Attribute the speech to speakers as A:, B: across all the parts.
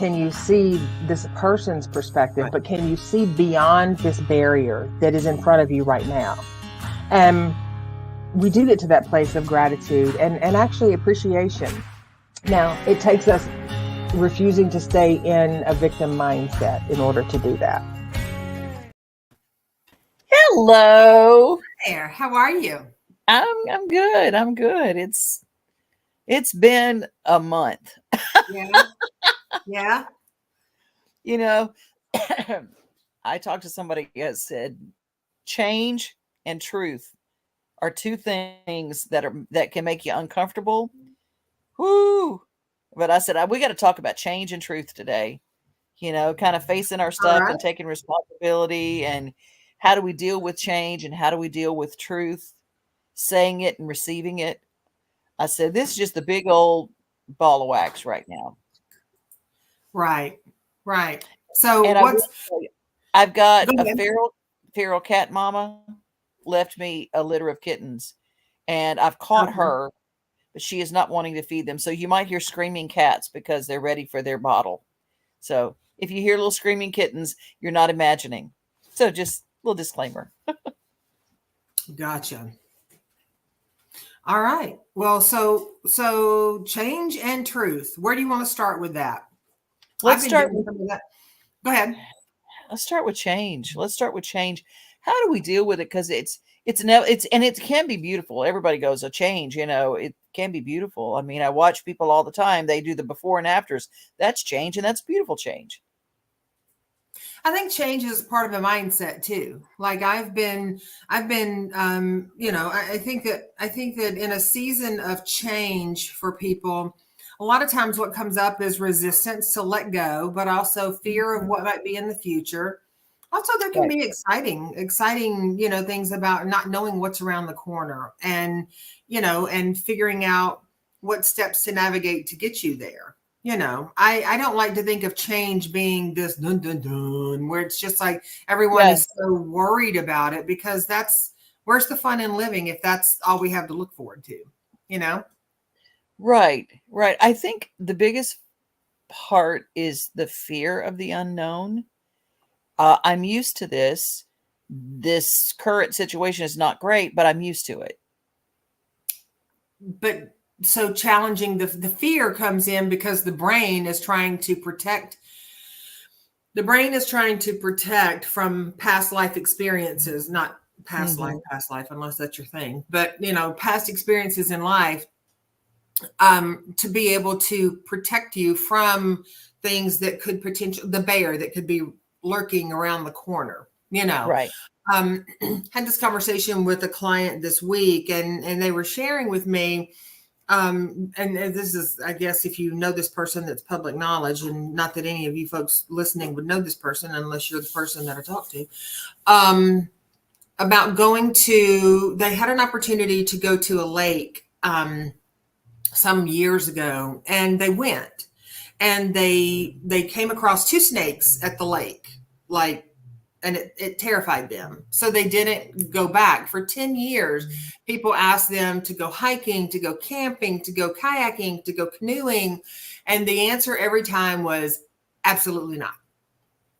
A: can you see this person's perspective,
B: Right.
A: but can you see beyond this barrier that is in front of you right now? And we do get to that place of gratitude and actually appreciation. Now, it takes us refusing to stay in a victim mindset in order to do that.
C: Hello.
B: There. How are you?
C: I'm good. I'm good. It's been a month.
B: Yeah. Yeah.
C: You know, I talked to somebody that said change and truth are two things that can make you uncomfortable. Woo! But I said we got to talk about change and truth today. Kind of facing our
B: All
C: stuff
B: right.
C: and taking responsibility, and how do we deal with change and how do we deal with truth, saying it and receiving it. I said this is just a big old ball of wax right now.
B: Right. Right. So
C: And I've got
B: Go
C: a
B: ahead.
C: feral cat mama left me a litter of kittens, and I've caught
B: Okay.
C: her, but she is not wanting to feed them. So you might hear screaming cats because they're ready for their bottle. So if you hear little screaming kittens, you're not imagining. So just a little disclaimer.
B: Gotcha. All right. Well, so change and truth. Where do you want to start with that?
C: Let's
B: I've been
C: start
B: doing some of that. Go ahead.
C: Let's start with change. Let's start with change. How do we deal with it? Because and it can be beautiful. Everybody goes a change, it can be beautiful. I mean, I watch people all the time. They do the before and afters. That's change, and that's beautiful change.
B: I think change is part of a mindset too. Like I think that in a season of change for people, a lot of times what comes up is resistance to let go, but also fear of what might be in the future. Also, there can
C: Right.
B: be exciting, things about not knowing what's around the corner and figuring out what steps to navigate to get you there. I don't like to think of change being this dun dun dun, where it's just like everyone
C: Yes.
B: is so worried about it, because where's the fun in living if that's all we have to look forward to,
C: Right. I think the biggest part is the fear of the unknown. I'm used to this. This current situation is not great, but I'm used to it.
B: But so challenging, the fear comes in because the brain is trying to protect from past life experiences, not past life, unless that's your thing, but past experiences in life, to be able to protect you from things that could the bear that could be lurking around the corner,
C: Right.
B: Had this conversation with a client this week, and they were sharing with me, and this is, I guess, if you know this person, that's public knowledge, and not that any of you folks listening would know this person unless you're the person that I talk to, about they had an opportunity to go to a lake some years ago, and they went, and they came across two snakes at the lake, and it terrified them. So they didn't go back. For 10 years, people asked them to go hiking, to go camping, to go kayaking, to go canoeing. And the answer every time was absolutely not.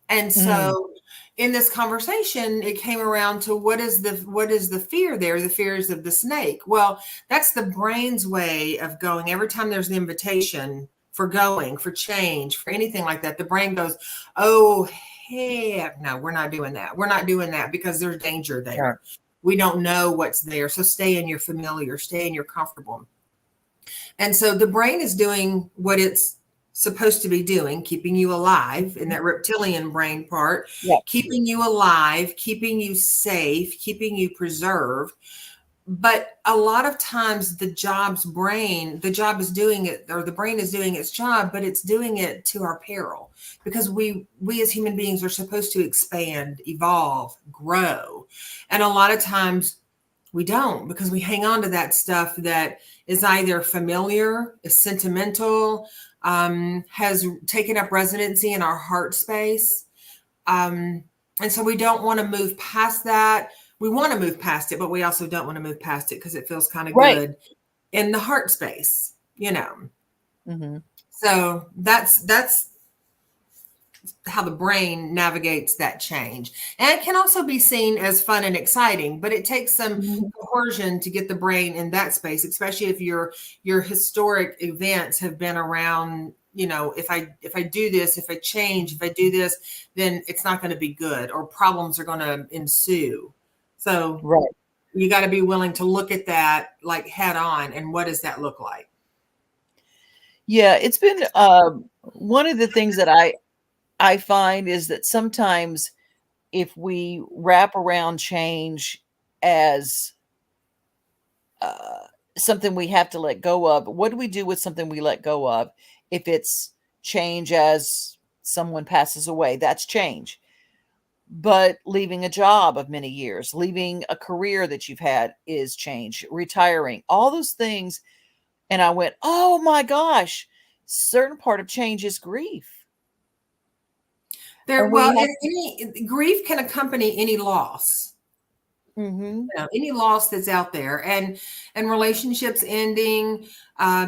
B: And so in this conversation, it came around to what is the fear there? The fears of the snake. Well, that's the brain's way of going. Every time there's an invitation for going, for change, for anything like that, the brain goes, oh, heck no, we're not doing that. We're not doing that because there's danger there.
C: Right.
B: We don't know what's there. So stay in your familiar, stay in your comfortable. And so the brain is doing what it's supposed to be doing, keeping you alive in that reptilian brain part, keeping you alive, keeping you safe, keeping you preserved. But a lot of times the brain is doing it, or the brain is doing its job, but it's doing it to our peril, because we as human beings are supposed to expand, evolve, grow. And a lot of times we don't, because we hang on to that stuff that is either familiar, is sentimental, has taken up residency in our heart space. And so we don't want to move past that. We want to move past it, but we also don't want to move past it because it feels kind of good in the heart space,
C: Mm-hmm.
B: So that's how the brain navigates that change. And it can also be seen as fun and exciting, but it takes some coercion to get the brain in that space, especially if your historic events have been around, if I do this, if I change, if I do this, then it's not going to be good, or problems are going to ensue. So
C: Right.
B: you got to be willing to look at that like head on. And what does that look like?
C: Yeah, it's been one of the things that I find is that sometimes if we wrap around change as something we have to let go of, what do we do with something we let go of? If it's change as someone passes away, that's change. But leaving a job of many years, leaving a career that you've had is change, retiring, all those things. And I went, oh my gosh, certain part of change is grief.
B: Grief can accompany any loss.
C: Mm-hmm.
B: Any loss that's out there, and relationships ending,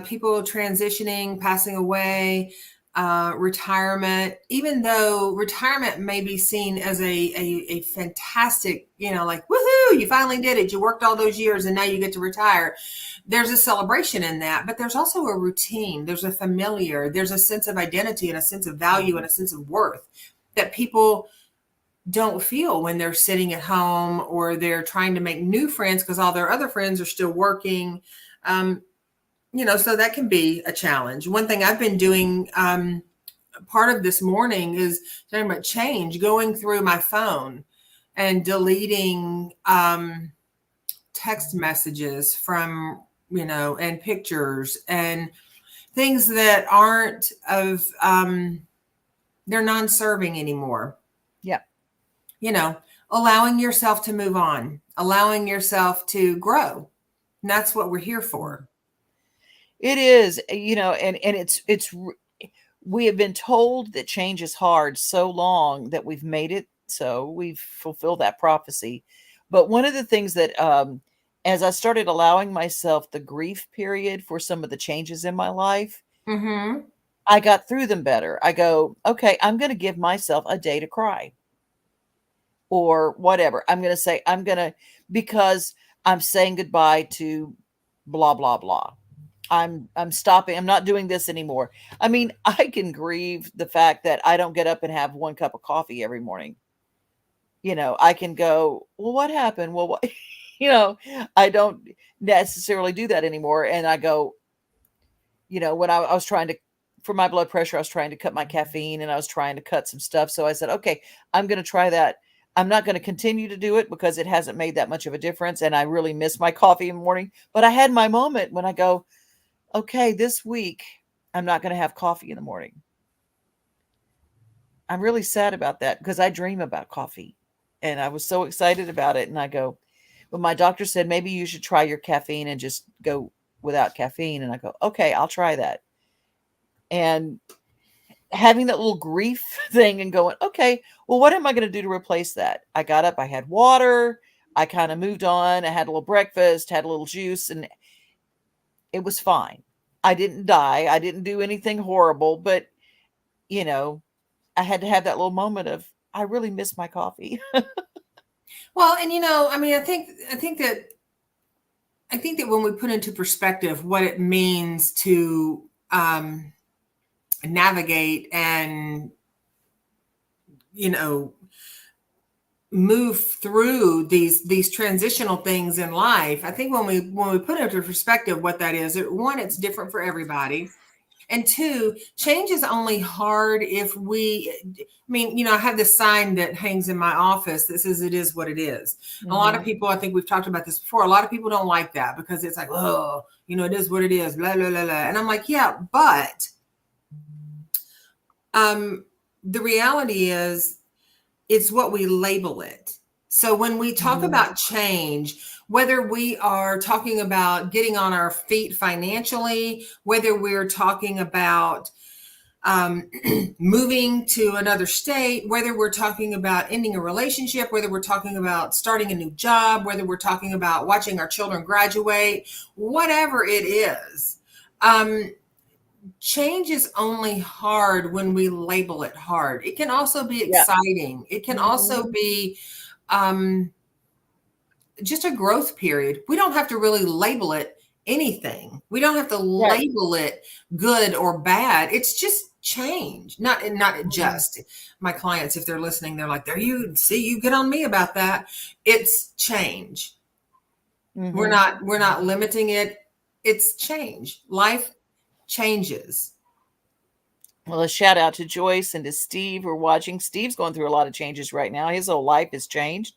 B: people transitioning, passing away, retirement. Even though retirement may be seen as a fantastic, like, woohoo, you finally did it, you worked all those years and now you get to retire. There's a celebration in that, but there's also a routine, there's a familiar, there's a sense of identity and a sense of value and a sense of worth that people don't feel when they're sitting at home, or they're trying to make new friends because all their other friends are still working. So that can be a challenge. One thing I've been doing, part of this morning, is talking about change, going through my phone and deleting text messages from, and pictures and things that aren't they're non-serving anymore.
C: Yeah.
B: Allowing yourself to move on, allowing yourself to grow. And that's what we're here for.
C: It is, and it's we have been told that change is hard so long that we've made it so, we've fulfilled that prophecy. But one of the things that as I started allowing myself the grief period for some of the changes in my life, I got through them better. I go, okay, I'm going to give myself a day to cry. Or whatever. I'm going to say, because I'm saying goodbye to blah, blah, blah. I'm stopping. I'm not doing this anymore. I mean, I can grieve the fact that I don't get up and have 1 cup of coffee every morning. I can go, well, what happened? Well, what, I don't necessarily do that anymore. And I go, when I was trying to, for my blood pressure, I was trying to cut my caffeine and I was trying to cut some stuff. So I said, okay, I'm going to try that. I'm not going to continue to do it because it hasn't made that much of a difference. And I really miss my coffee in the morning. But I had my moment when I go, okay, this week, I'm not going to have coffee in the morning. I'm really sad about that because I dream about coffee. And I was so excited about it. And I go, but my doctor said, maybe you should try your caffeine and just go without caffeine. And I go, okay, I'll try that. And having that little grief thing and going, okay, well, what am I going to do to replace that? I got up, I had water, I kind of moved on. I had a little breakfast, had a little juice, and it was fine. I didn't die. I didn't do anything horrible, but I had to have that little moment of, I really miss my coffee.
B: Well, and I think that when we put into perspective what it means to navigate and move through these transitional things in life, I think when we put into perspective what that is, one, it's different for everybody, and two, change is only hard if I have this sign that hangs in my office that says it is what it is. A lot of people, I think we've talked about this before, a lot of people don't like that because it's like, oh, it is what it is, blah, blah, blah, blah. And I'm like, yeah, but the reality is it's what we label it. So when we talk about change, whether we are talking about getting on our feet financially, whether we're talking about moving to another state, whether we're talking about ending a relationship, whether we're talking about starting a new job, whether we're talking about watching our children graduate, whatever it is, change is only hard when we label it hard. It can also be
C: Yeah.
B: exciting. It can also be just a growth period. We don't have to really label it anything. We don't have to label it good or bad. It's just change. Not just my clients, if they're listening, they're like, there you see, you get on me about that. It's change. We're not limiting it. It's change. Life changes.
C: Well, a shout out to Joyce and to Steve who are watching. Steve's going through a lot of changes right now. His whole life has changed.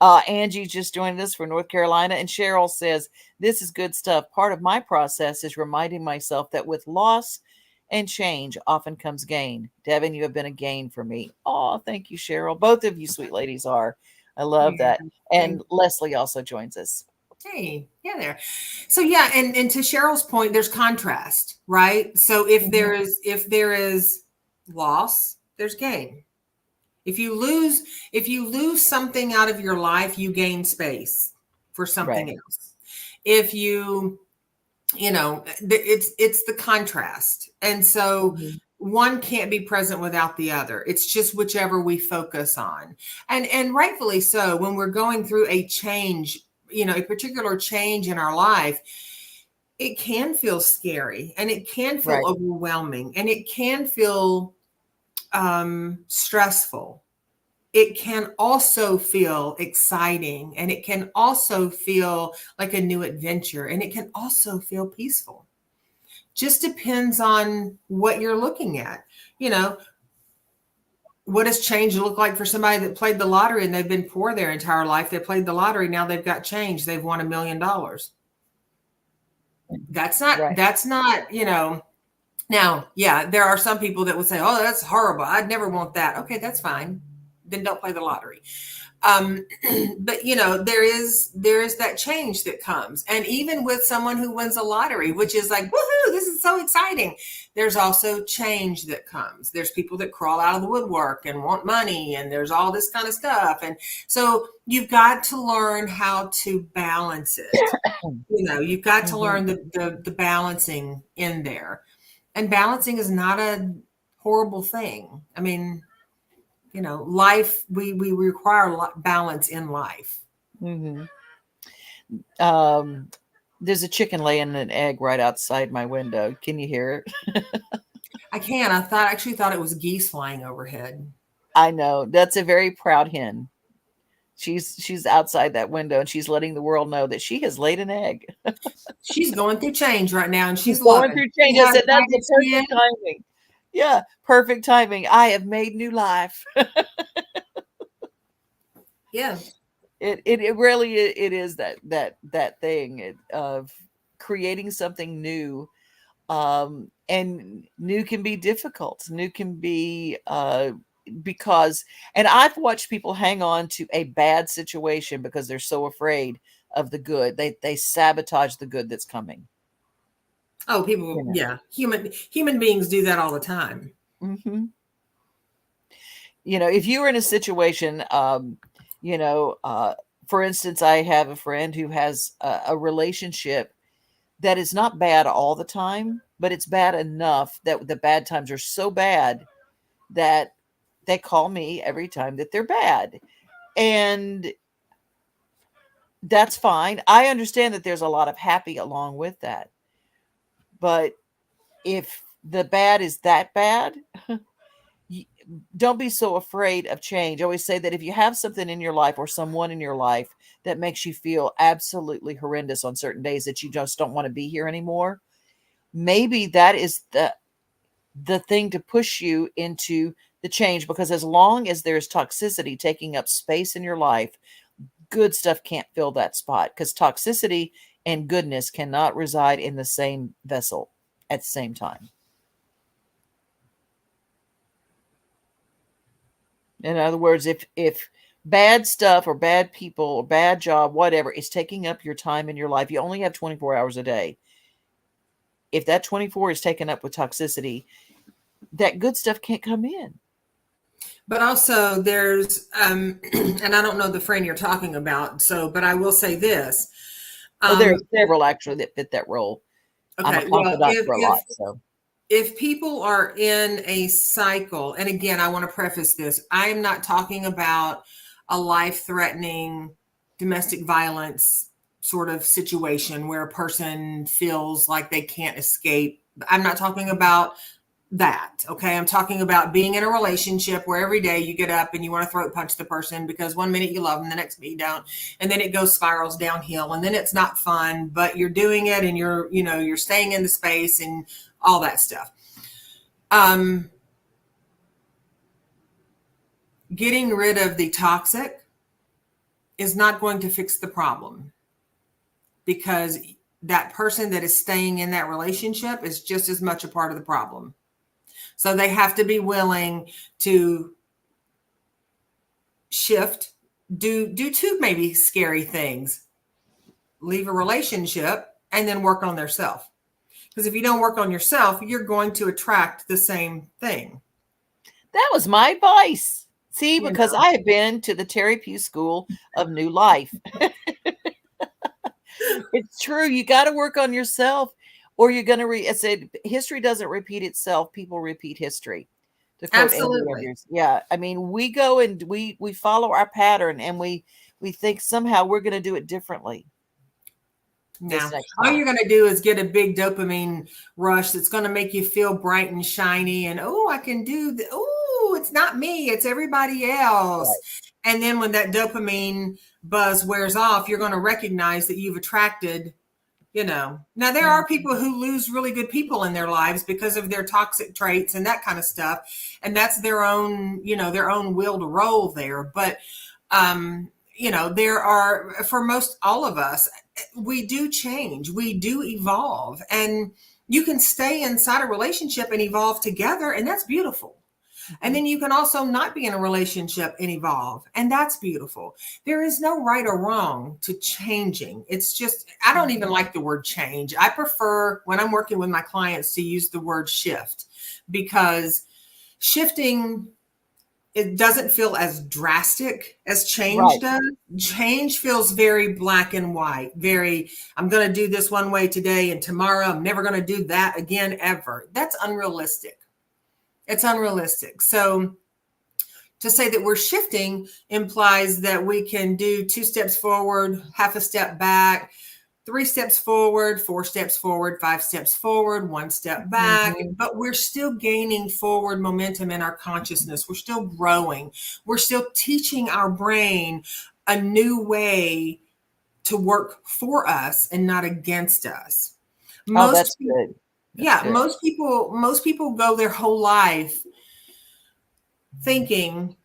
C: Angie just joined us for North Carolina. And Cheryl says, this is good stuff. Part of my process is reminding myself that with loss and change often comes gain. Devon, you have been a gain for me. Oh, thank you, Cheryl. Both of you sweet ladies are. I love that. And Leslie also joins us.
B: Hey, yeah, there. So yeah, and to Cheryl's point, there's contrast, right? So if there is loss, there's gain. If you lose something out of your life, you gain space for something else. If it's the contrast. And so one can't be present without the other. It's just whichever we focus on. And rightfully so, when we're going through a change, a particular change in our life, it can feel scary and it can feel overwhelming and it can feel stressful. It can also feel exciting and it can also feel like a new adventure and it can also feel peaceful. Just depends on what you're looking at. What does change look like for somebody that played the lottery and they've been poor their entire life? They played the lottery. Now they've got change. They've won $1 million. That's not, now, yeah, there are some people that would say, oh, that's horrible. I'd never want that. Okay, that's fine. Then don't play the lottery. But there is that change that comes. And even with someone who wins a lottery, which is like, woohoo, this is so exciting. There's also change that comes. There's people that crawl out of the woodwork and want money and there's all this kind of stuff. And so you've got to learn how to balance it. You've got to learn the balancing in there. And balancing is not a horrible thing. I mean, life, we require balance in life.
C: There's a chicken laying an egg right outside my window. Can you hear it?
B: I can. I actually thought it was geese flying overhead.
C: I know. That's a very proud hen. She's outside that window and she's letting the world know that she has laid an egg.
B: She's going through change right now and she's
C: going through change. I said that's the perfect timing. Yeah, perfect timing. I have made new life.
B: Yeah.
C: It really is that thing of creating something new. And new can be difficult. New can be because, and I've watched people hang on to a bad situation because they're so afraid of the good. They sabotage the good that's coming.
B: Oh, people, yeah. Human beings do that all the time.
C: If you were in a situation, for instance, I have a friend who has a relationship that is not bad all the time, but it's bad enough that the bad times are so bad that they call me every time that they're bad. And that's fine. I understand that there's a lot of happy along with that. But if the bad is that bad, don't be so afraid of change. I always say that if you have something in your life or someone in your life that makes you feel absolutely horrendous on certain days that you just don't want to be here anymore, maybe that is the thing to push you into the change. Because as long as there's toxicity taking up space in your life, good stuff can't fill that spot, because toxicity and goodness cannot reside in the same vessel at the same time. In other words, if bad stuff or bad people or bad job, whatever, is taking up your time in your life, you only have 24 hours a day. If that 24 is taken up with toxicity, that good stuff can't come in.
B: But also there's, and I don't know the friend you're talking about, but I will say this.
C: There are several actually that fit that role.
B: Okay,
C: I'm a confidant for a lot. So
B: if people are in a cycle, and again, I want to preface this, I am not talking about a life-threatening domestic violence sort of situation where a person feels like they can't escape. I'm not talking about that. Okay. I'm talking about being in a relationship where every day you get up and you want to throat punch the person because one minute you love them, the next minute you don't. And then it spirals downhill, and then it's not fun, but you're doing it and you're staying in the space and all that stuff. Getting rid of the toxic is not going to fix the problem, because that person that is staying in that relationship is just as much a part of the problem. So they have to be willing to shift, do two maybe scary things, leave a relationship, and then work on their self. Because if you don't work on yourself, you're going to attract the same thing.
C: That was my advice. See, because I have been to the Teri Pugh School of New Life. It's true. You got to work on yourself, or you're going to I said, history doesn't repeat itself. People repeat history. To quote
B: Absolutely.
C: Yeah. I mean, we go and we follow our pattern, and we think somehow we're going to do it differently.
B: Now, all you're going to do is get a big dopamine rush that's going to make you feel bright and shiny, and I can do it's not me, it's everybody else. Right. And then when that dopamine buzz wears off, you're going to recognize that you've attracted, now there are people who lose really good people in their lives because of their toxic traits and that kind of stuff. And that's their own, their own will to roll there. But, there are, for most all of us, we do change, we do evolve, and you can stay inside a relationship and evolve together. And that's beautiful. And then you can also not be in a relationship and evolve. And that's beautiful. There is no right or wrong to changing. It's just, I don't even like the word change. I prefer, when I'm working with my clients, to use the word shift, because shifting, it doesn't feel as drastic as change does. Change feels very black and white, I'm going to do this one way today, and tomorrow I'm never going to do that again, ever. That's unrealistic. It's unrealistic. So to say that we're shifting implies that we can do 2 steps forward, half a step back, 3 steps forward, 4 steps forward, 5 steps forward, 1 step back. But we're still gaining forward momentum in our consciousness. We're still growing. We're still teaching our brain a new way to work for us and not against us.
C: That's good.
B: Yeah, most people go their whole life thinking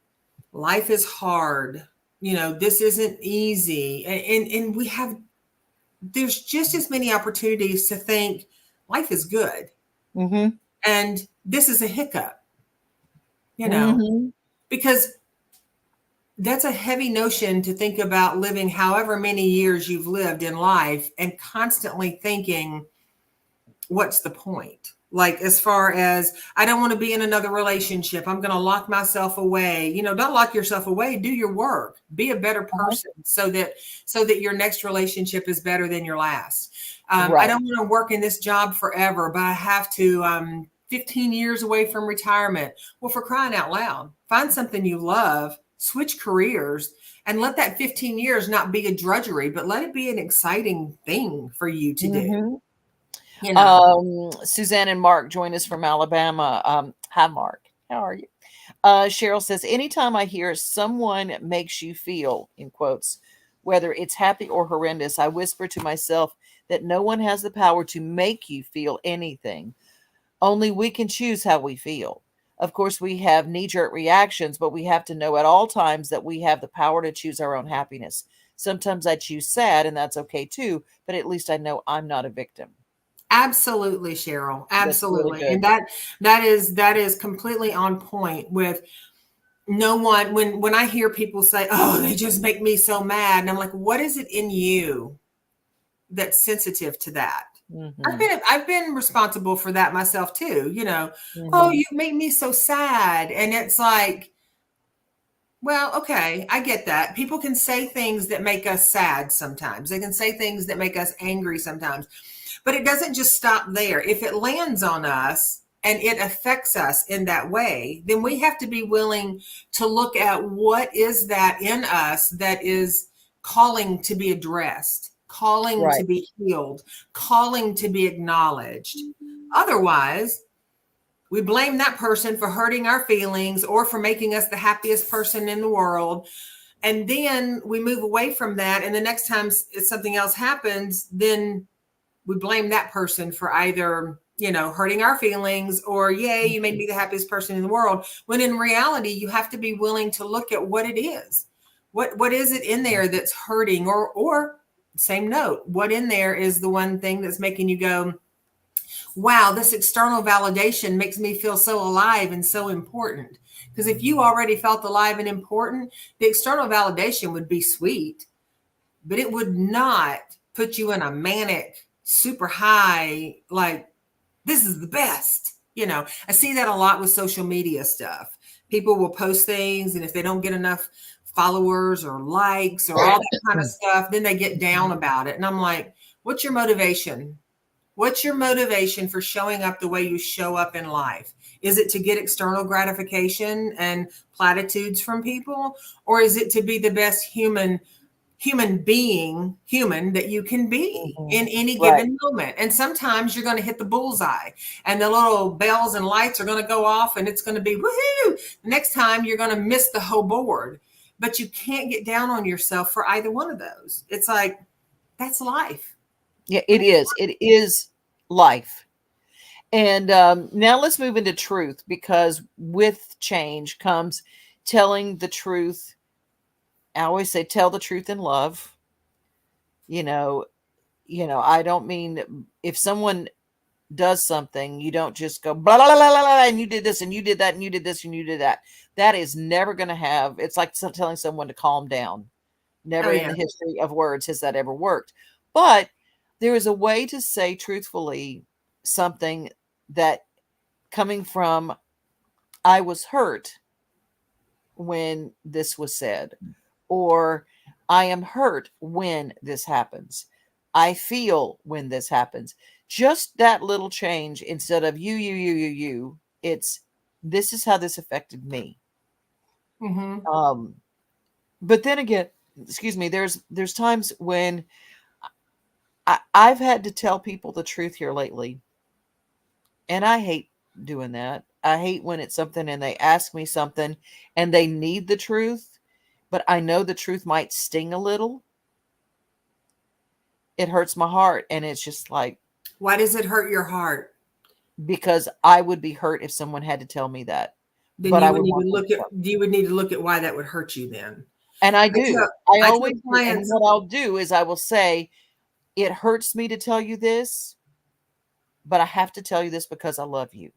B: life is hard. This isn't easy. And there's just as many opportunities to think life is good. And this is a hiccup, because that's a heavy notion to think about, living however many years you've lived in life and constantly thinking, what's the point? Like, as far as, I don't want to be in another relationship, I'm going to lock myself away. Don't lock yourself away. Do your work. Be a better person so that your next relationship is better than your last. I don't want to work in this job forever, but I have to, 15 years away from retirement. Well, for crying out loud, find something you love, switch careers, and let that 15 years not be a drudgery, but let it be an exciting thing for you to do.
C: Suzanne and Mark join us from Alabama. Hi, Mark. How are you? Cheryl says, anytime I hear someone makes you feel, in quotes, whether it's happy or horrendous, I whisper to myself that no one has the power to make you feel anything. Only we can choose how we feel. Of course, we have knee-jerk reactions, but we have to know at all times that we have the power to choose our own happiness. Sometimes I choose sad, and that's okay too, but at least I know I'm not a victim.
B: Absolutely, Cheryl. Absolutely. Really, and that is completely on point with no one. When I hear people say, oh, they just make me so mad. And I'm like, what is it in you that's sensitive to that? I've been responsible for that myself too. Oh, you make me so sad. And it's like, well, okay, I get that. People can say things that make us sad sometimes. They can say things that make us angry sometimes. But it doesn't just stop there. If it lands on us and it affects us in that way, then we have to be willing to look at what is that in us that is calling to be addressed, calling to
C: Right.
B: be healed, calling to be acknowledged. Otherwise, we blame that person for hurting our feelings or for making us the happiest person in the world. And then we move away from that. And the next time something else happens, then we blame that person for either, hurting our feelings or, yay, you made me the happiest person in the world. When in reality, you have to be willing to look at what it is. What is it in there that's hurting, or same note, what in there is the one thing that's making you go, wow, this external validation makes me feel so alive and so important. Because if you already felt alive and important, the external validation would be sweet, but it would not put you in a manic, super high, like, this is the best. I see that a lot with social media stuff. People will post things, and if they don't get enough followers or likes or all that kind of stuff, then they get down about it. And I'm like, what's your motivation? What's your motivation for showing up the way you show up in life? Is it to get external gratification and platitudes from people? Or is it to be the best human that you can be in any given moment? And sometimes you're going to hit the bullseye and the little bells and lights are going to go off and it's going to be woohoo. The next time you're going to miss the whole board, but you can't get down on yourself for either one of those. It's like, that's life.
C: Yeah, it is. It is life. And now let's move into truth, because with change comes telling the truth. I always say, tell the truth in love. I don't mean if someone does something, you don't just go blah, blah, blah, blah, blah, and you did this and you did that and you did this and you did that. That is never going to have, it's like telling someone to calm down. Never in the history of words has that ever worked. But there is a way to say truthfully something that coming from, I was hurt when this was said, or I am hurt when this happens. I feel when this happens. Just that little change, instead of you, it's, this is how this affected me.
B: Mm-hmm.
C: But then again, excuse me, there's times when I've had to tell people the truth here lately. And I hate doing that. I hate when it's something and they ask me something and they need the truth, but I know the truth might sting a little. It hurts my heart. And it's just like,
B: why does it hurt your heart?
C: Because I would be hurt if someone had to tell me that.
B: Then
C: but
B: you would need to look at why that would hurt you then.
C: And I do. I always do. And what I'll do is I will say, it hurts me to tell you this, but I have to tell you this because I love you.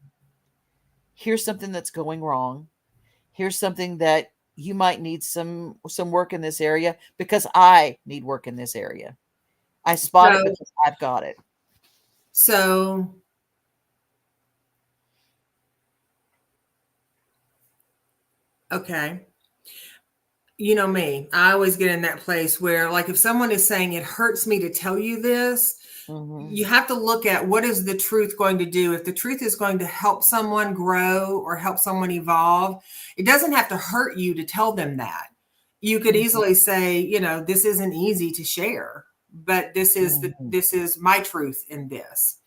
C: Here's something that's going wrong. Here's something that you might need some work in this area, because I need work in this area. I spot it because I've got it.
B: So okay. You know me, I always get in that place where, like, if someone is saying it hurts me to tell you this, you have to look at what is the truth going to do. If the truth is going to help someone grow or help someone evolve, it doesn't have to hurt you to tell them that. You could easily say, this isn't easy to share, but this is my truth in this.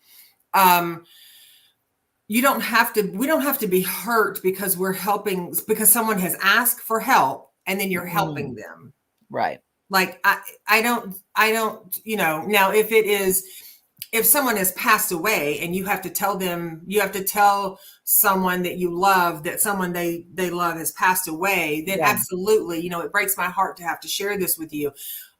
B: We don't have to be hurt because we're helping, because someone has asked for help and then you're helping them.
C: Right.
B: Like, I don't, now if someone has passed away and you have to tell someone that you love that someone they love has passed away, then absolutely, it breaks my heart to have to share this with you.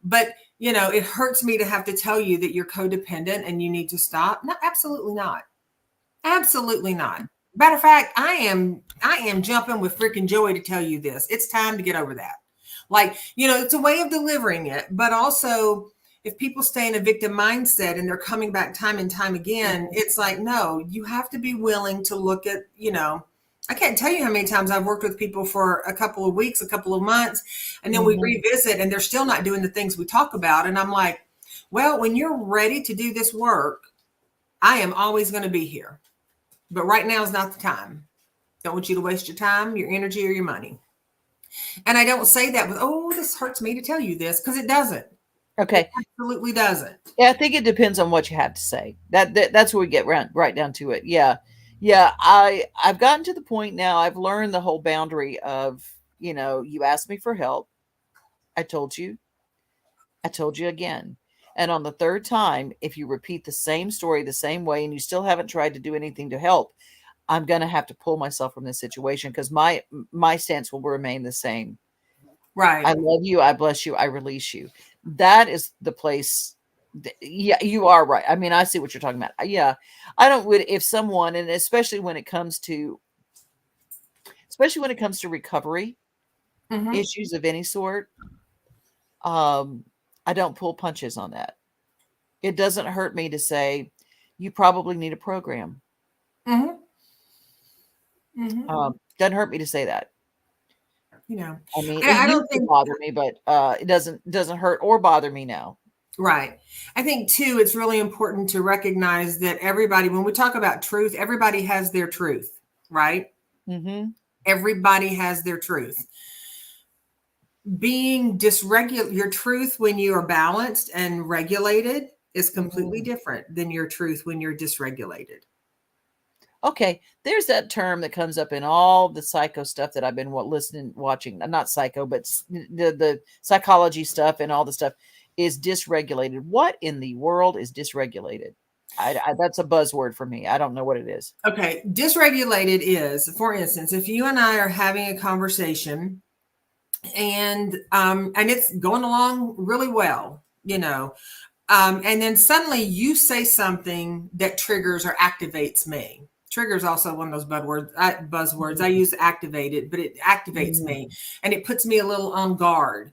B: But, it hurts me to have to tell you that you're codependent and you need to stop. No, absolutely not. Absolutely not. Matter of fact, I am jumping with freaking joy to tell you this. It's time to get over that. Like, it's a way of delivering it, but also if people stay in a victim mindset and they're coming back time and time again, it's like, no, you have to be willing to look at, I can't tell you how many times I've worked with people for a couple of weeks, a couple of months, and then we revisit and they're still not doing the things we talk about. And I'm like, well, when you're ready to do this work, I am always going to be here. but right now is not the time. Don't want you to waste your time, your energy, or your money. And I don't say that with, oh, this hurts me to tell you this, because it doesn't.
C: Okay.
B: It absolutely doesn't.
C: Yeah, I think it depends on what you have to say. That's where we get right down to it. Yeah. I've gotten to the point now. I've learned the whole boundary of, you asked me for help. I told you. I told you again. And on the third time, if you repeat the same story the same way and you still haven't tried to do anything to help, I'm going to have to pull myself from this situation, because my stance will remain the same.
B: Right.
C: I love you. I bless you. I release you. That is the place. Yeah, you are right. I mean, I see what you're talking about. Yeah. I don't would if someone, and especially when it comes to recovery
B: Mm-hmm.
C: issues of any sort, I don't pull punches on that. It doesn't hurt me to say, you probably need a program.
B: Mm-hmm. Mm-hmm.
C: Doesn't hurt me to say that. I mean, it
B: I don't
C: used to
B: think,
C: bother me, but it doesn't hurt or bother me now.
B: right. I think too, it's really important to recognize that everybody, when we talk about truth, everybody has their truth, right?
C: Mm-hmm.
B: Everybody has their truth. Being dysregulated, your truth when you are balanced and regulated is completely different than your truth when you're dysregulated.
C: Okay, there's that term that comes up in all the psycho stuff that I've been watching. Not psycho, but the psychology stuff and all the stuff is dysregulated. What in the world is dysregulated? That's a buzzword for me. I don't know what it is.
B: Okay, dysregulated is, for instance, if you and I are having a conversation and it's going along really well, and then suddenly you say something that triggers or activates me. Trigger is also one of those buzzwords. I use activated, but it activates me and it puts me a little on guard.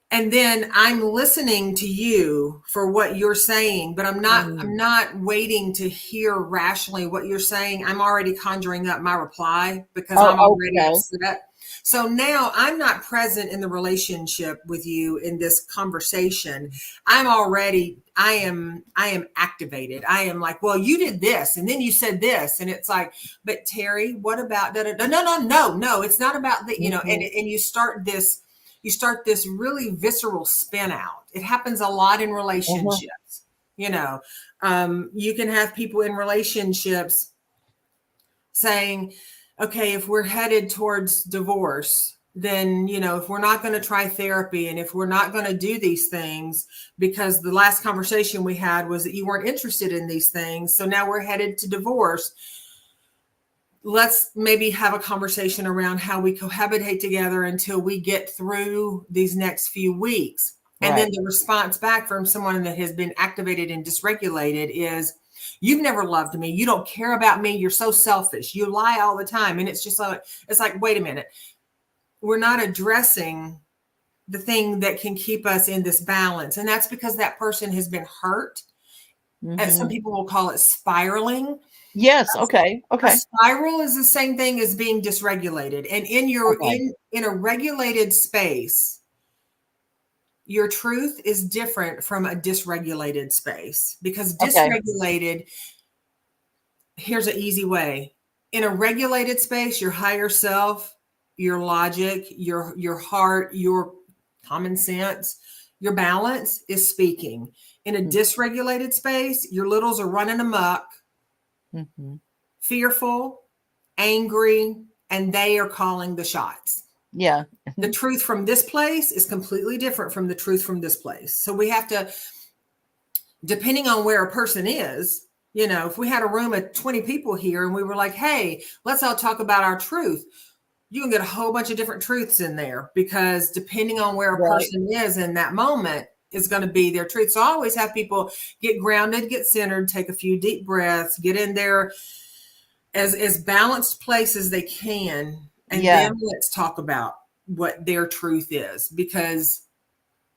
B: And then I'm listening to you for what you're saying, but I'm not waiting to hear rationally what you're saying. I'm already conjuring up my reply because I'm already upset. So now I'm not present in the relationship with you in this conversation. I am activated. I am like, well, you did this and then you said this. And it's like, but Teri, what about that? No, it's not about that, and you start this really visceral spin out. It happens a lot in relationships. You can have people in relationships saying, okay, if we're headed towards divorce, then, if we're not going to try therapy and if we're not going to do these things, because the last conversation we had was that you weren't interested in these things. So now we're headed to divorce. Let's maybe have a conversation around how we cohabitate together until we get through these next few weeks. And then the response back from someone that has been activated and dysregulated is, you've never loved me. You don't care about me. You're so selfish. You lie all the time. And it's just like, wait a minute. We're not addressing the thing that can keep us in this balance. And that's because that person has been hurt. And some people will call it spiraling.
C: Yes. Okay.
B: A spiral is the same thing as being dysregulated. And in a regulated space, your truth is different from a dysregulated space, because dysregulated, here's an easy way. In a regulated space, your higher self, your logic, your heart, your common sense, your balance is speaking. In a dysregulated space, your littles are running amok, fearful, angry, and they are calling the shots.
C: Yeah.
B: The truth from this place is completely different from the truth from this place. So we have to, depending on where a person is, if we had a room of 20 people here and we were like, hey, let's all talk about our truth, you can get a whole bunch of different truths in there, because depending on where a person is in that moment is going to be their truth. So I always have people get grounded, get centered, take a few deep breaths, get in there as balanced place as they can. And then let's talk about what their truth is, because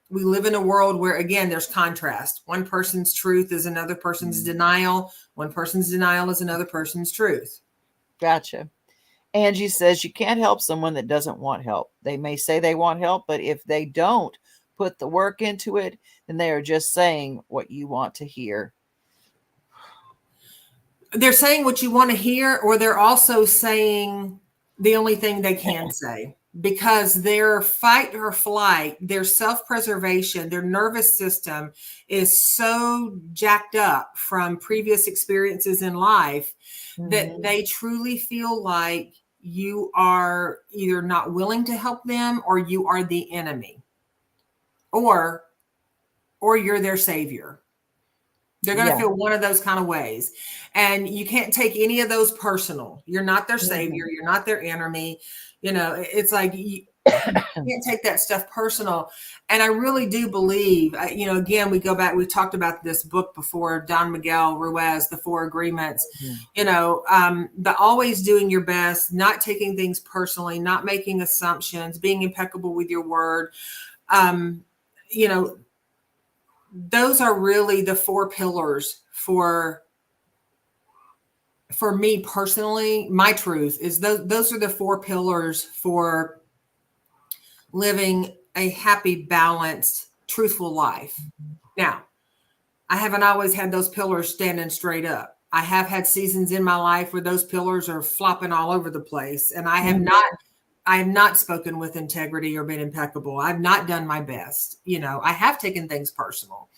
B: we live in a world where, again, there's contrast. One person's truth is another person's denial. One person's denial is another person's truth.
C: Gotcha. Angie says you can't help someone that doesn't want help. They may say they want help, but if they don't put the work into it, then they are just saying what you want to hear.
B: they're saying what you want to hear, or they're also saying the only thing they can say, because their fight or flight, their self-preservation, their nervous system is so jacked up from previous experiences in life that they truly feel like you are either not willing to help them, or you are the enemy, or you're their savior. They're going to feel one of those kind of ways. And you can't take any of those personal. You're not their savior. You're not their enemy. You know, it's like you can't take that stuff personal. And I really do believe, you know, again, we go back, we talked about this book before, Don Miguel Ruiz, The Four Agreements, you know, the always doing your best, not taking things personally, not making assumptions, being impeccable with your word. You know, those are really the four pillars for me personally. My truth is those are the four pillars for living a happy, balanced, truthful life. Now, I haven't always had those pillars standing straight up. I have had seasons in my life where those pillars are flopping all over the place, and I have not spoken with integrity or been impeccable. I've not done my best. You know, I have taken things personal,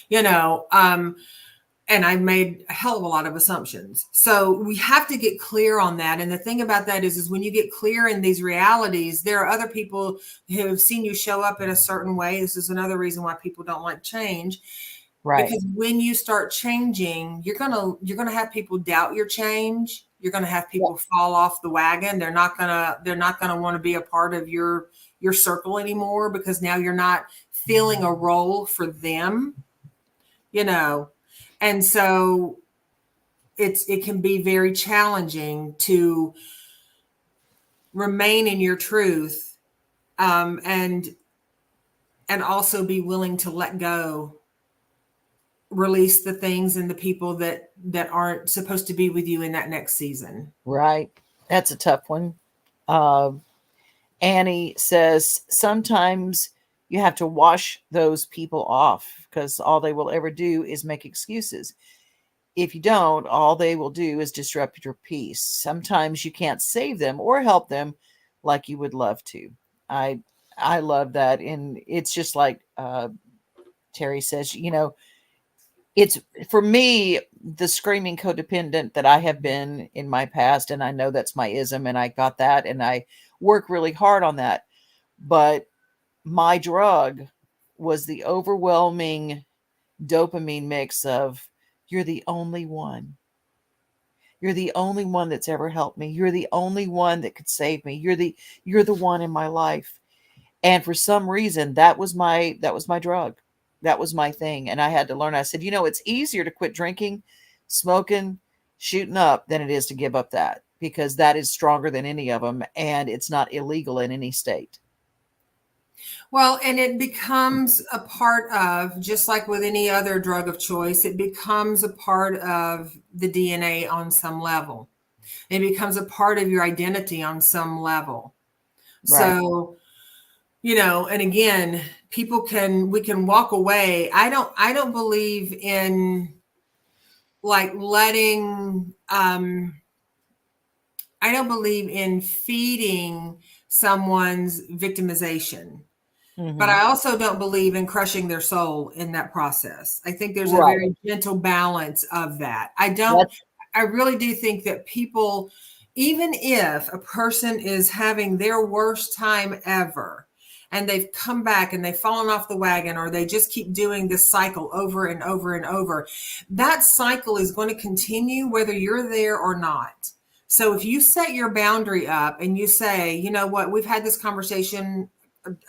B: you know, and I've made a hell of a lot of assumptions. So we have to get clear on that. And the thing about that is when you get clear in these realities, there are other people who have seen you show up in a certain way. This is another reason why people don't like change. Right. Because when you start changing, you're gonna have people doubt your change. You're gonna have people fall off the wagon. They're not gonna want to be a part of your circle anymore, because now you're not filling a role for them, you know. And so it can be very challenging to remain in your truth, and also be willing to let go, release the things and the people that aren't supposed to be with you in that next season.
C: Right. That's a tough one. Annie says, sometimes you have to wash those people off, because all they will ever do is make excuses. If you don't, all they will do is disrupt your peace. Sometimes you can't save them or help them like you would love to. I love that. And it's just like Teri says, you know, it's, for me, the screaming codependent that I have been in my past, and I know that's my ism, and I got that, and I work really hard on that. But my drug was the overwhelming dopamine mix of, you're the only one. You're the only one that's ever helped me. You're the only one that could save me. You're the one in my life. And for some reason, that was my drug. That was my thing. And I had to learn. I said, you know, it's easier to quit drinking, smoking, shooting up than it is to give up that, because that is stronger than any of them. And it's not illegal in any state.
B: Well, and it becomes a part of, just like with any other drug of choice, it becomes a part of the DNA on some level. It becomes a part of your identity on some level. Right. So, you know, and again, we can walk away. I don't believe in like letting, I don't believe in feeding someone's victimization. But I also don't believe in crushing their soul in that process. I think there's a very gentle balance of that. I really do think that people, even if a person is having their worst time ever, and they've come back and they've fallen off the wagon, or they just keep doing this cycle over and over and over, that cycle is going to continue whether you're there or not. So if you set your boundary up and you say, you know what, we've had this conversation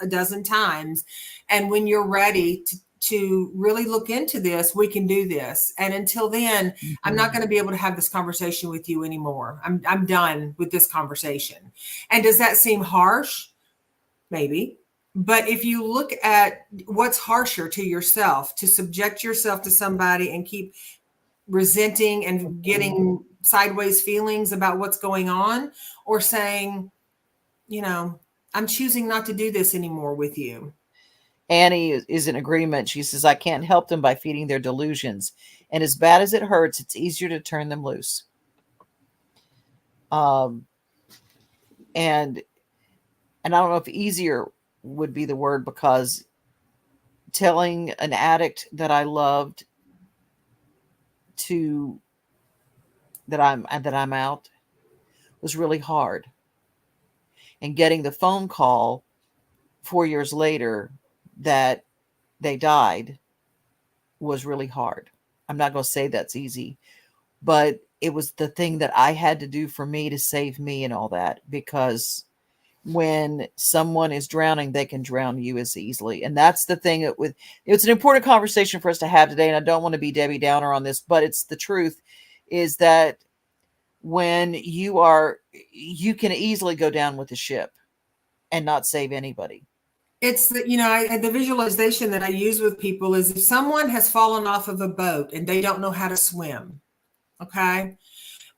B: a dozen times, and when you're ready to really look into this, we can do this. And until then, I'm not going to be able to have this conversation with you anymore. I'm done with this conversation. And does that seem harsh? Maybe. But if you look at what's harsher to yourself, to subject yourself to somebody and keep resenting and getting sideways feelings about what's going on, or saying, you know, I'm choosing not to do this anymore with you.
C: Annie is in agreement. She says, I can't help them by feeding their delusions. And as bad as it hurts, it's easier to turn them loose. Um, and I don't know if easier would be the word, because telling an addict that I loved to that I'm out was really hard. And getting the phone call 4 years later that they died was really hard. I'm not going to say that's easy, but it was the thing that I had to do for me to save me and all that, because when someone is drowning, they can drown you as easily. And that's the thing it's an important conversation for us to have today. And I don't want to be Debbie Downer on this, but it's the truth, is that when you can easily go down with the ship and not save anybody.
B: It's the, the visualization that I use with people is if someone has fallen off of a boat and they don't know how to swim, okay,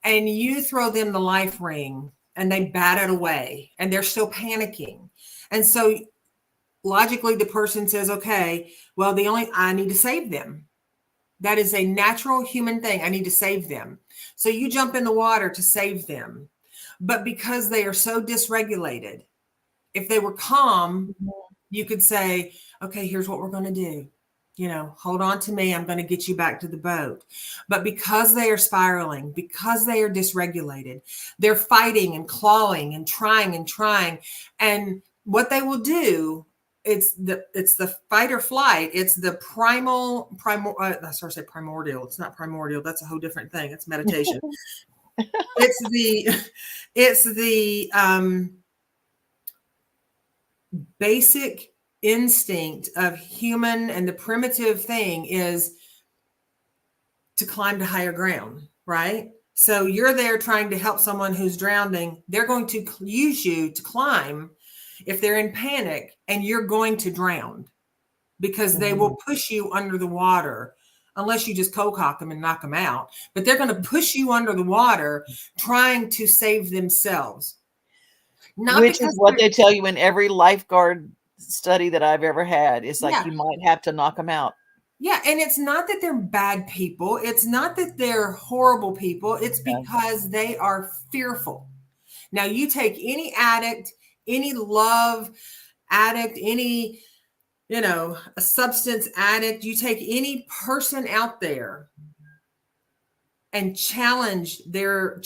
B: and you throw them the life ring and they bat it away and they're still panicking. And so logically the person says, okay, well, I need to save them. That is a natural human thing. I need to save them. So you jump in the water to save them. But because they are so dysregulated, if they were calm, you could say, okay, here's what we're going to do. Hold on to me. I'm going to get you back to the boat. But because they are spiraling, because they are dysregulated, they're fighting and clawing and trying and trying. And what they will do, it's the fight or flight. It's the primordial. It's not primordial. That's a whole different thing. It's meditation. it's the basic instinct of human, and the primitive thing is to climb to higher ground, right? So you're there trying to help someone who's drowning. They're going to use you to climb if they're in panic, and you're going to drown because they will push you under the water unless you just cold cock them and knock them out. But they're going to push you under the water trying to save themselves.
C: Which is what they tell you in every lifeguard study that I've ever had. It's like, you might have to knock them out.
B: Yeah. And it's not that they're bad people. It's not that they're horrible people. It's because they are fearful. Now, you take any addict, any love addict, any, a substance addict, you take any person out there and challenge their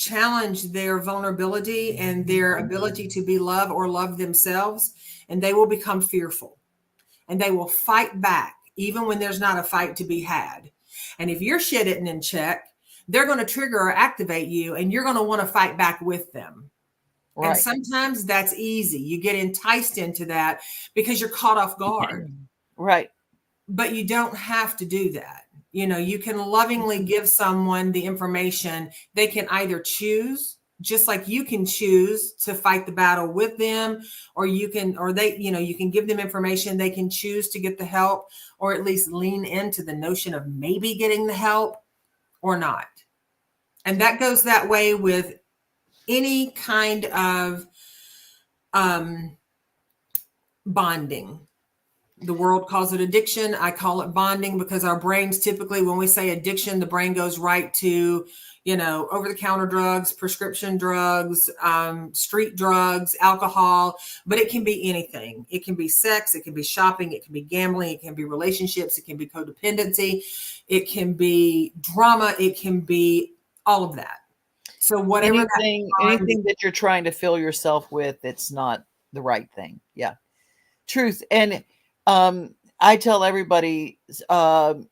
B: vulnerability and their ability to be loved or love themselves, and they will become fearful, and they will fight back even when there's not a fight to be had. And if your shit isn't in check, they're going to trigger or activate you, and you're going to want to fight back with them. Right. And sometimes that's easy. You get enticed into that because you're caught off guard.
C: Right.
B: But you don't have to do that. You can lovingly give someone the information. They can either choose, just like you can choose to fight the battle with them, or you can give them information. They can choose to get the help, or at least lean into the notion of maybe getting the help or not. And that goes that way with any kind of bonding. The world calls it addiction. I call it bonding because our brains typically, when we say addiction, the brain goes right to, over-the-counter drugs, prescription drugs, street drugs, alcohol, but it can be anything. It can be sex, it can be shopping, it can be gambling, it can be relationships, it can be codependency, it can be drama, it can be all of that. So whatever
C: anything that you're trying to fill yourself with, it's not the right thing. Yeah. Truth. And I tell everybody on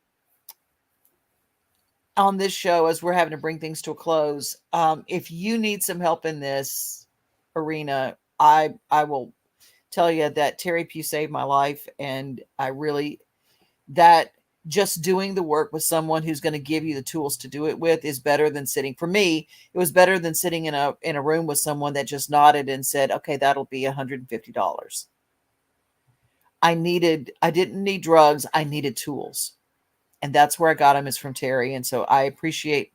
C: this show, as we're having to bring things to a close, if you need some help in this arena, I will tell you that Teri Pugh saved my life. And that just doing the work with someone who's going to give you the tools to do it with is better than for me, it was better than sitting in a room with someone that just nodded and said, okay, that'll be $150. I didn't need drugs. I needed tools. And that's where I got them, is from Teri. And so I appreciate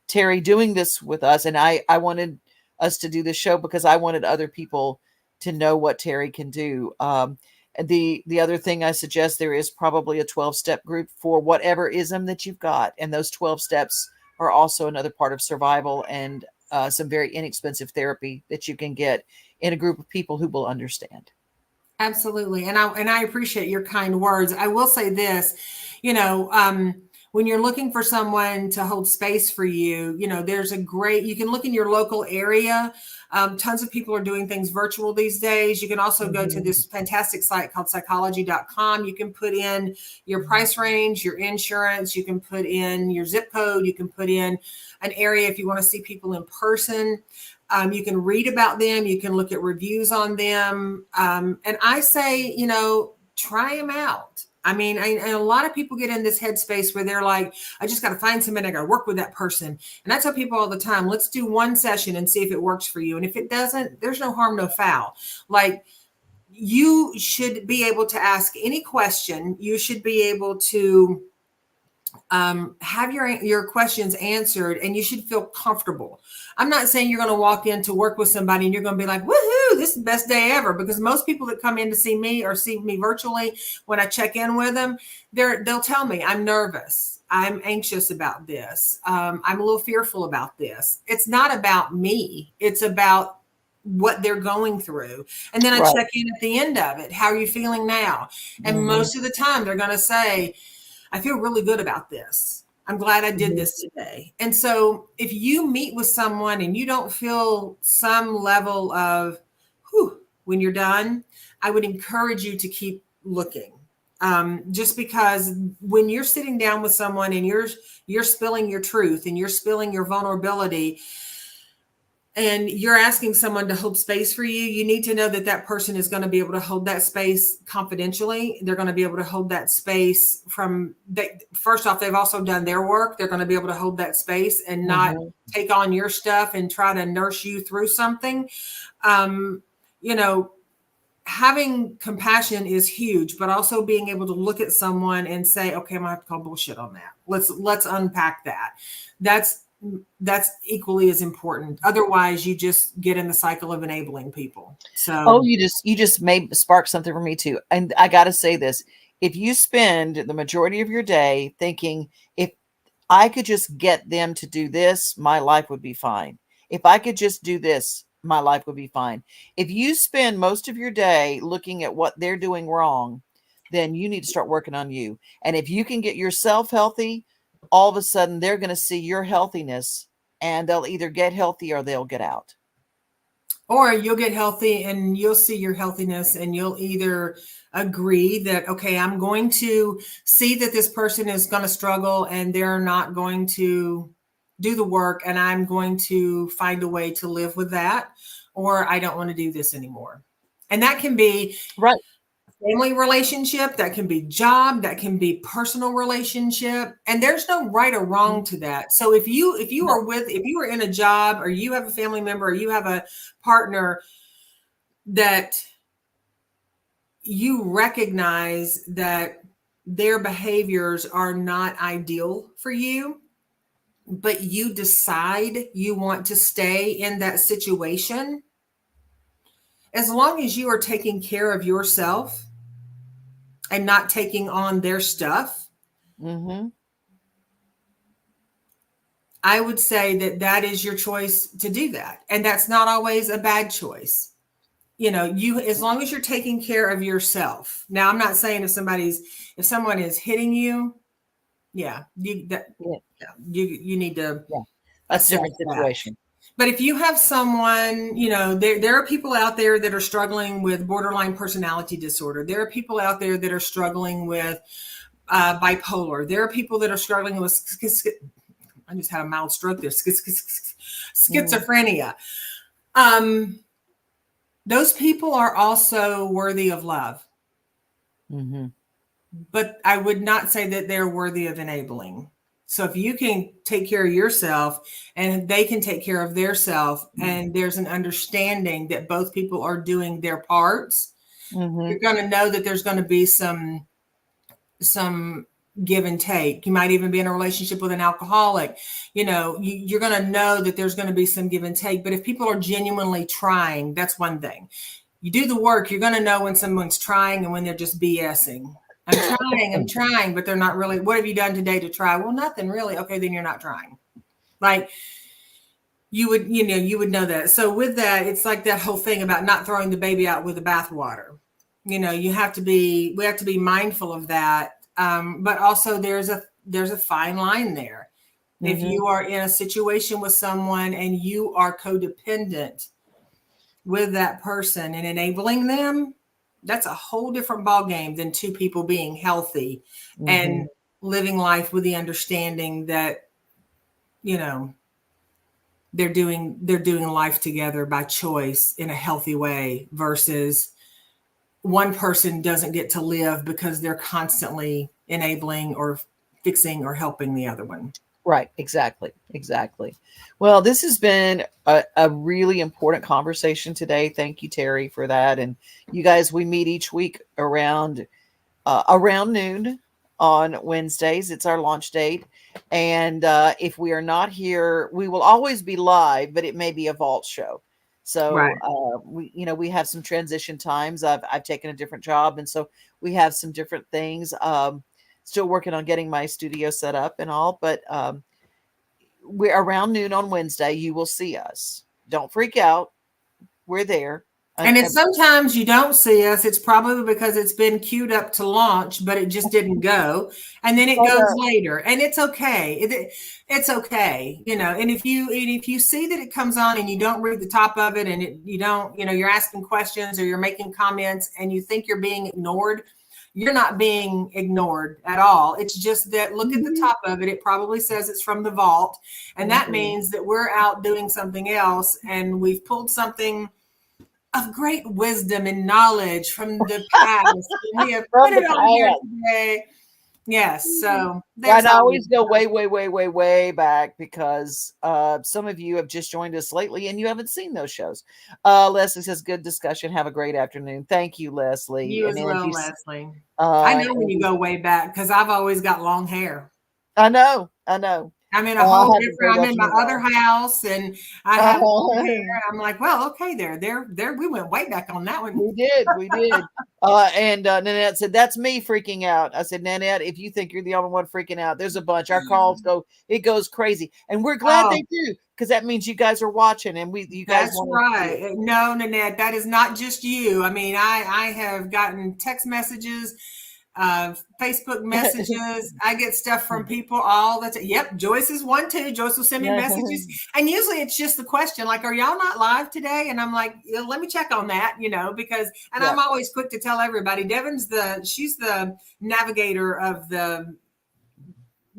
C: Teri doing this with us. And I wanted us to do this show because I wanted other people to know what Teri can do. The other thing I suggest, there is probably a 12-step group for whatever ism that you've got. And those 12 steps are also another part of survival, and some very inexpensive therapy that you can get in a group of people who will understand.
B: Absolutely. And I appreciate your kind words. I will say this, when you're looking for someone to hold space for you, there's you can look in your local area. Tons of people are doing things virtual these days. You can also go to this fantastic site called psychology.com. You can put in your price range, your insurance. You can put in your zip code. You can put in an area if you want to see people in person. You can read about them. You can look at reviews on them. And I say, try them out. I mean, and a lot of people get in this headspace where they're like, I just got to find somebody. I got to work with that person. And I tell people all the time, let's do one session and see if it works for you. And if it doesn't, there's no harm, no foul. Like, you should be able to ask any question. You should be able to have your questions answered, and you should feel comfortable. I'm not saying you're going to walk in to work with somebody and you're going to be like, woohoo, this is the best day ever. Because most people that come in to see me or see me virtually, when I check in with them, they'll tell me I'm nervous. I'm anxious about this. I'm a little fearful about this. It's not about me. It's about what they're going through. And then I check in at the end of it. How are you feeling now? And most of the time they're going to say, I feel really good about this. I'm glad I did this today. And so if you meet with someone and you don't feel some level of, when you're done, I would encourage you to keep looking. Just because when you're sitting down with someone and you're spilling your truth and you're spilling your vulnerability, and you're asking someone to hold space for you, you need to know that that person is going to be able to hold that space confidentially. They're going to be able to hold that space first off, they've also done their work. They're going to be able to hold that space and not take on your stuff and try to nurse you through something. Having compassion is huge, but also being able to look at someone and say, okay, I'm going to have to call bullshit on that. Let's unpack that. That's equally as important. Otherwise, you just get in the cycle of enabling people. So,
C: you just may spark something for me too. And I got to say this: if you spend the majority of your day thinking, if I could just get them to do this, my life would be fine. If I could just do this, my life would be fine. If you spend most of your day looking at what they're doing wrong, then you need to start working on you. And if you can get yourself healthy, all of a sudden they're going to see your healthiness, and they'll either get healthy or they'll get out.
B: Or you'll get healthy and you'll see your healthiness, and you'll either agree that, okay, I'm going to see that this person is going to struggle and they're not going to do the work, and I'm going to find a way to live with that, or I don't want to do this anymore. And that can be family relationship, that can be job, that can be personal relationship, and there's no right or wrong to that. So if you are in a job, or you have a family member, or you have a partner that you recognize that their behaviors are not ideal for you, but you decide you want to stay in that situation, as long as you are taking care of yourself and not taking on their stuff, I would say that is your choice to do that. And that's not always a bad choice. As long as you're taking care of yourself. Now, I'm not saying if someone is hitting you, you need to.
C: Yeah, that's a different situation.
B: But if you have someone, there are people out there that are struggling with borderline personality disorder. There are people out there that are struggling with bipolar. There are people that are struggling with I just had a mild stroke there. Schizophrenia. Those people are also worthy of love. But I would not say that they're worthy of enabling. So if you can take care of yourself and they can take care of their self, and there's an understanding that both people are doing their parts, you're going to know that there's going to be some give and take. You might even be in a relationship with an alcoholic. You're going to know that there's going to be some give and take. But if people are genuinely trying, that's one thing. you do the work, you're going to know when someone's trying and when they're just BSing. I'm trying, but they're not really. What have you done today to try? Well, nothing really. Okay, then you're not trying. Like you would know that. So with that, it's like that whole thing about not throwing the baby out with the bathwater. We have to be mindful of that. But also there's a fine line there. If you are in a situation with someone and you are codependent with that person and enabling them, that's a whole different ballgame than two people being healthy and living life with the understanding that, they're doing life together by choice in a healthy way versus one person doesn't get to live because they're constantly enabling or fixing or helping the other one.
C: Right. Exactly. Well, this has been a really important conversation today. Thank you, Teri, for that. And you guys, we meet each week around noon on Wednesdays. It's our launch date. And if we are not here, we will always be live, but it may be a vault show. So right. We have some transition times. I've taken a different job. And so we have some different things. Still working on getting my studio set up and all, but we're around noon on Wednesday. You will see us. Don't freak out. We're there.
B: And it's sometimes you don't see us. It's probably because it's been queued up to launch, but it just didn't go. And then it goes later. And it's okay. It's okay. And if you see that it comes on and you don't read the top of it and you don't, you're asking questions or you're making comments and you think you're being ignored, you're not being ignored at all. It's just that look at the top of it. It probably says it's from the vault. And that means that we're out doing something else and we've pulled something of great wisdom and knowledge from the past. And we have put it on here today. Yes. So
C: I always go way back because some of you have just joined us lately and you haven't seen those shows. Leslie says, good discussion. Have a great afternoon. Thank you, Leslie.
B: You as well, Leslie. I know when you go way back because I've always got long hair.
C: I know.
B: I'm in a whole different. I'm in my other house, and I have long hair. I'm like, well, okay, there. We went way back on that one.
C: We did. And Nanette said, "That's me freaking out." I said, "Nanette, if you think you're the only one freaking out, there's a bunch. Our calls goes crazy, and we're glad they do because that means you guys are watching, and you guys.
B: That's right. No, Nanette, that is not just you. I mean, I have gotten text messages. Facebook messages. I get stuff from people all the time. Yep, Joyce is one too. Joyce will send me messages, and usually it's just the question like, "Are y'all not live today?" And I'm like, "Let me check on that," because I'm always quick to tell everybody. Devon's she's the navigator of the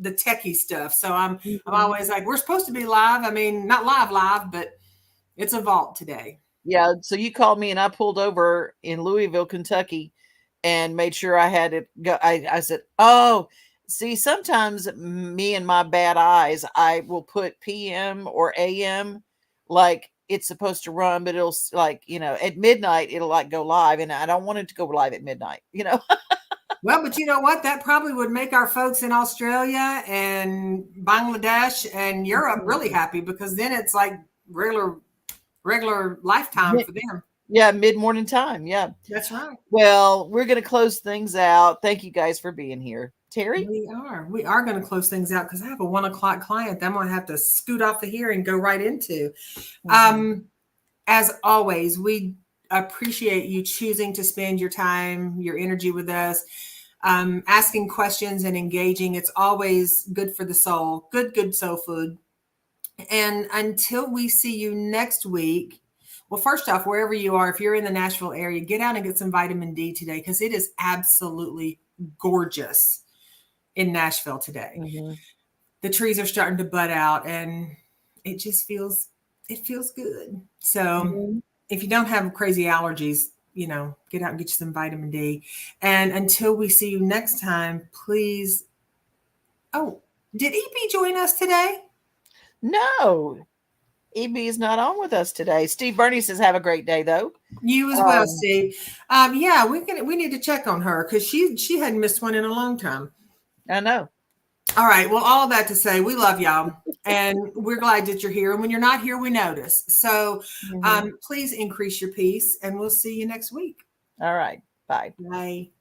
B: techie stuff, so I'm always like, "We're supposed to be live." I mean, not live, but it's a vault today.
C: Yeah. So you called me, and I pulled over in Louisville, Kentucky. And made sure I had it go. I said, oh, see, sometimes me and my bad eyes, I will put PM or AM like it's supposed to run, but it'll like, at midnight, it'll like go live. And I don't want it to go live at midnight,
B: Well, but you know what? That probably would make our folks in Australia and Bangladesh and Europe really happy because then it's like regular lifetime for them.
C: Yeah, mid-morning time. Yeah.
B: That's right.
C: Well, we're going to close things out. Thank you guys for being here. Teri?
B: We are going to close things out because I have a 1:00 client that I'm going to have to scoot off of here and go right into. As always, we appreciate you choosing to spend your time, your energy with us, asking questions and engaging. It's always good for the soul. Good soul food. And until we see you next week, well, first off, wherever you are, if you're in the Nashville area, get out and get some vitamin D today because it is absolutely gorgeous in Nashville today. The trees are starting to bud out and it just feels good. So if you don't have crazy allergies, get out and get you some vitamin D. And until we see you next time, please. Oh, did EP join us today?
C: No. EB is not on with us today. Steve Burney says, have a great day, though.
B: You as well, Steve. We need to check on her because she hadn't missed one in a long time.
C: I know.
B: All right. Well, all of that to say, we love y'all, and we're glad that you're here. And when you're not here, we notice. So
C: Mhm.
B: please increase your peace, and we'll see you next week.
C: All right. Bye.
B: Bye.